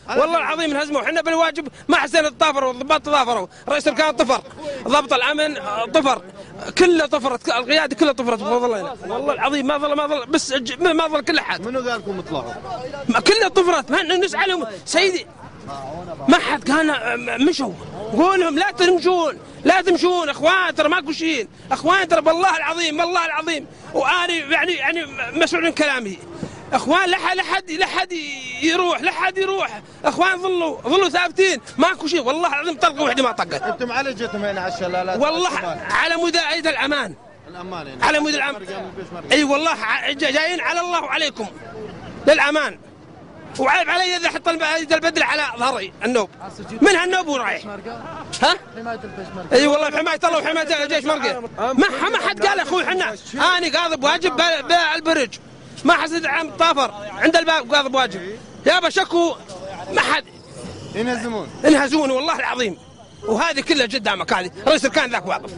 والله العظيم انهزموا، احنا بالواجب ما حسينا الطافر والضباط تضافروا، رئيس الاركان طفر، ضابط الامن طفر، كله طفرت، القياده كلها طفرت بفضل الله. والله العظيم ما ظل بس ما ظل كل احد. منو قال لكم اطلعوا؟ كلها طفرت، ما نسالهم سيدي ما حد كان مشوا، قولهم لا تمشون اخوان، ترى ماكو شيء، اخوان ترى بالله العظيم واني يعني مسؤول عن كلامي. اخوان لا حد يروح، اخوان ظلوا ثابتين، ماكو شيء، والله العظيم طلقه وحده ما طقت. انتم على جيتم هنا على الشلالات؟ والله على مداية الامان يعني على مود الامان. اي والله جايين على الله وعليكم للامان، وعيب علي اذا احط البدله على ظهري النوب، من هالنوب ورايح. ها؟ اي والله بحمايه الله وحمايه الجيش مرقه. ما حد قال اخوي احنا انا قاضب واجب بالبرج، ما حسيت عم طافر عند الباب قاضب واجب يابا شكو، ما حد ينهزمون والله العظيم. وهذه كلها قدامك، هذه رئيس الاركان ذاك واقف.